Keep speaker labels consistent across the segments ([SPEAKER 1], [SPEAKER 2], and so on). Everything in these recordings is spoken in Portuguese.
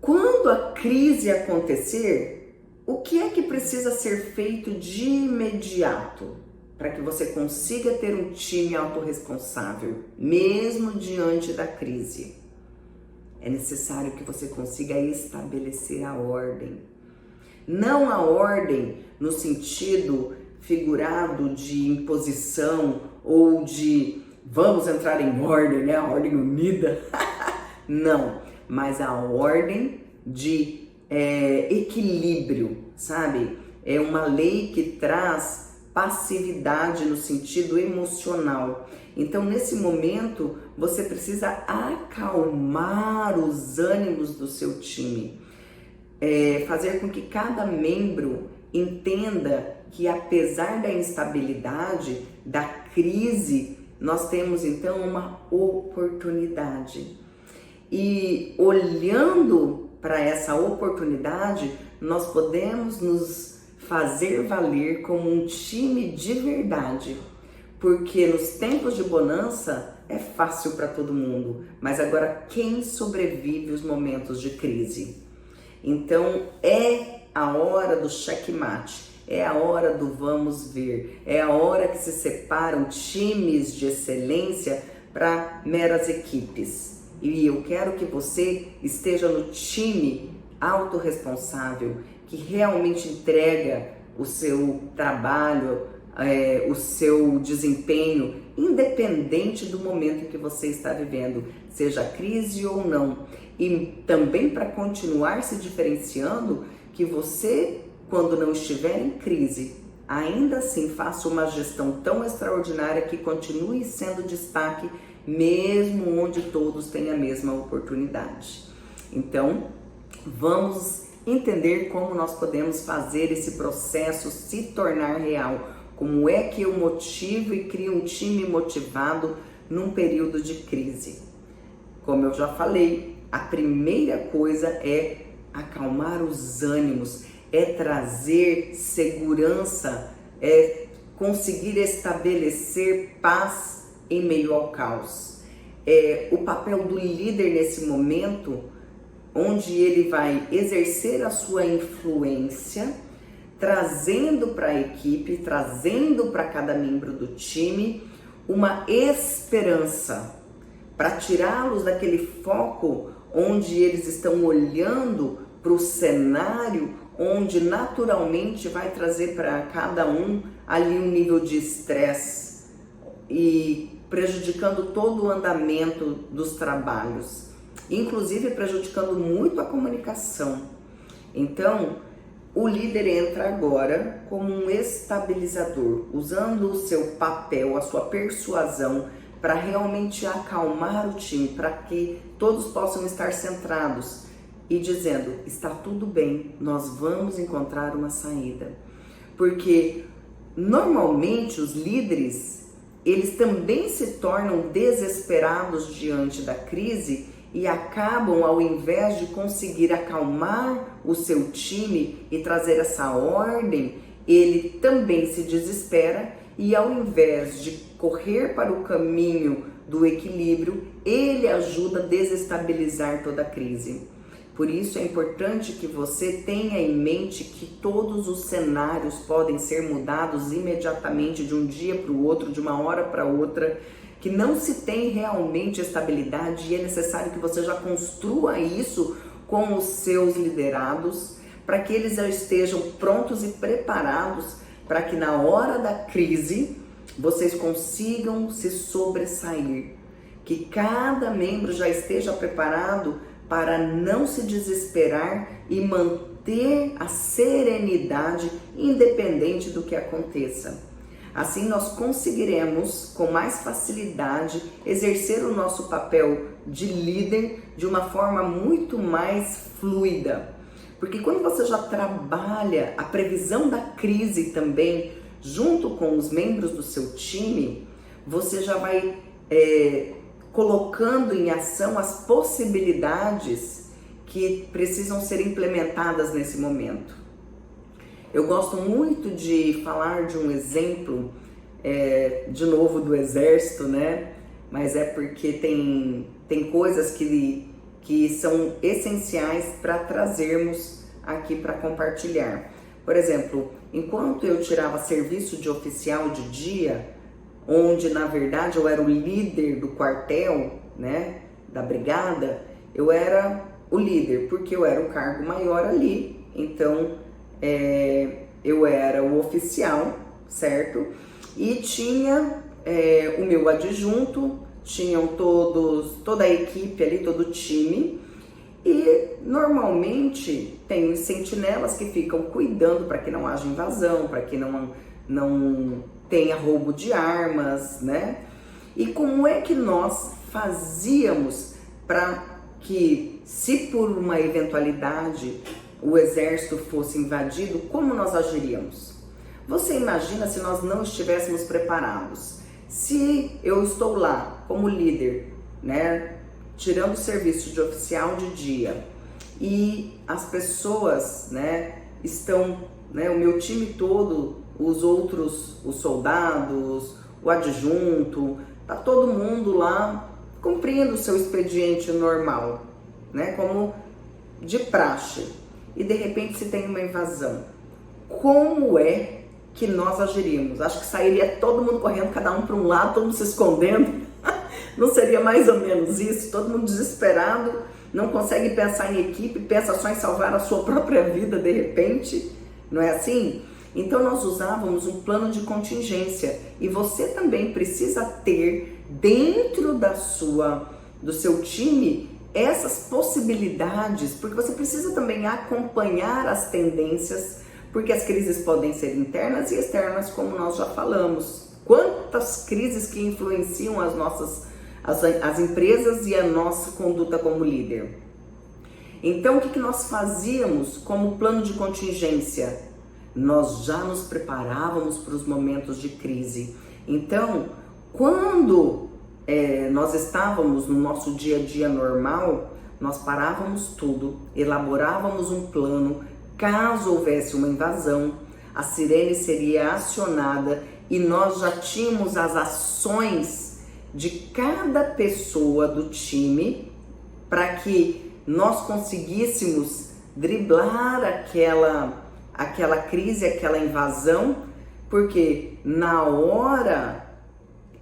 [SPEAKER 1] Quando a crise acontecer, o que é que precisa ser feito de imediato para que você consiga ter um time autorresponsável, mesmo diante da crise? É necessário que você consiga estabelecer a ordem. Não a ordem no sentido figurado de imposição ou de vamos entrar em ordem, né? A ordem unida. Não, mas a ordem de equilíbrio, sabe? É uma lei que traz passividade no sentido emocional. Então, nesse momento, você precisa acalmar os ânimos do seu time. Fazer com que cada membro entenda que, apesar da instabilidade, da crise, nós temos então uma oportunidade. E olhando para essa oportunidade, nós podemos nos fazer valer como um time de verdade. Porque nos tempos de bonança é fácil para todo mundo, mas agora quem sobrevive os momentos de crise? Então é a hora do checkmate, é a hora do vamos ver, é a hora que se separam times de excelência para meras equipes. E eu quero que você esteja no time autorresponsável, que realmente entrega o seu trabalho, o seu desempenho, independente do momento em que você está vivendo, seja crise ou não. E também para continuar se diferenciando, que você, quando não estiver em crise, ainda assim faça uma gestão tão extraordinária que continue sendo destaque, mesmo onde todos têm a mesma oportunidade. Então, vamos entender como nós podemos fazer esse processo se tornar real. Como é que eu motivo e crio um time motivado num período de crise? Como eu já falei, a primeira coisa é acalmar os ânimos, é trazer segurança, é conseguir estabelecer paz em meio ao caos. O papel do líder nesse momento, onde ele vai exercer a sua influência, trazendo para a equipe, trazendo para cada membro do time uma esperança, para tirá-los daquele foco onde eles estão olhando para o cenário, onde naturalmente vai trazer para cada um ali um nível de estresse e prejudicando todo o andamento dos trabalhos, inclusive prejudicando muito a comunicação. Então, o líder entra agora como um estabilizador, usando o seu papel, a sua persuasão, para realmente acalmar o time, para que todos possam estar centrados e dizendo, está tudo bem, nós vamos encontrar uma saída. Porque normalmente os líderes, eles também se tornam desesperados diante da crise e acabam, ao invés de conseguir acalmar o seu time e trazer essa ordem, ele também se desespera e, ao invés de correr para o caminho do equilíbrio, ele ajuda a desestabilizar toda a crise. Por isso é importante que você tenha em mente que todos os cenários podem ser mudados imediatamente, de um dia para o outro, de uma hora para outra, que não se tem realmente estabilidade e é necessário que você já construa isso com os seus liderados, para que eles já estejam prontos e preparados para que na hora da crise vocês consigam se sobressair, que cada membro já esteja preparado para não se desesperar e manter a serenidade independente do que aconteça. Assim nós conseguiremos com mais facilidade exercer o nosso papel de líder de uma forma muito mais fluida. Porque quando você já trabalha a previsão da crise também junto com os membros do seu time, você já vai colocando em ação as possibilidades que precisam ser implementadas nesse momento. Eu gosto muito de falar de um exemplo, de novo do exército, né? Mas é porque tem coisas que que são essenciais para trazermos aqui para compartilhar. Por exemplo, enquanto eu tirava serviço de oficial de dia, onde na verdade eu era o líder do quartel, né, da brigada, eu era o líder, porque eu era o cargo maior ali, então eu era o oficial, certo? E tinha o meu adjunto, tinham toda a equipe ali, todo o time, e normalmente tem os sentinelas que ficam cuidando para que não haja invasão, para que não tenha roubo de armas, né? E como é que nós fazíamos para que, se por uma eventualidade o exército fosse invadido, como nós agiríamos? Você imagina se nós não estivéssemos preparados? Se eu estou lá como líder, né, tirando o serviço de oficial de dia, e as pessoas, né, estão, né, o meu time todo, os soldados, o adjunto, tá todo mundo lá cumprindo o seu expediente normal, né, como de praxe, e de repente se tem uma invasão. Como é que nós agiríamos? Acho que sairia todo mundo correndo, cada um para um lado, todo mundo se escondendo. Não seria mais ou menos isso? Todo mundo desesperado, não consegue pensar em equipe, pensa só em salvar a sua própria vida de repente, não é assim? Então nós usávamos um plano de contingência, e você também precisa ter dentro do seu time essas possibilidades, porque você precisa também acompanhar as tendências, porque as crises podem ser internas e externas, como nós já falamos. Quantas crises que influenciam as empresas e a nossa conduta como líder. Então, o que nós fazíamos como plano de contingência? Nós já nos preparávamos para os momentos de crise. Então, quando nós estávamos no nosso dia a dia normal, nós parávamos tudo, elaborávamos um plano. Caso houvesse uma invasão, a sirene seria acionada e nós já tínhamos as ações de cada pessoa do time para que nós conseguíssemos driblar aquela crise, aquela invasão, porque na hora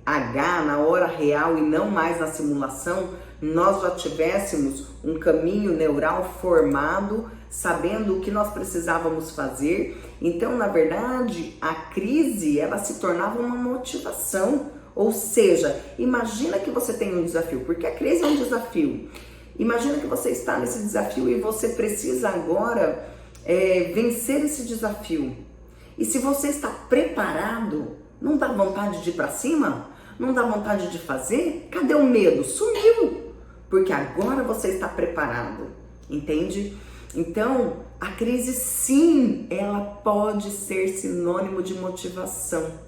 [SPEAKER 1] H, na hora real e não mais na simulação, nós já tivéssemos um caminho neural formado, sabendo o que nós precisávamos fazer. Então, na verdade, a crise, ela se tornava uma motivação. Ou seja, imagina que você tem um desafio, porque a crise é um desafio. Imagina que você está nesse desafio e você precisa agora vencer esse desafio. E se você está preparado, não dá vontade de ir para cima? Não dá vontade de fazer? Cadê o medo? Sumiu! Porque agora você está preparado, entende? Então, a crise sim, ela pode ser sinônimo de motivação.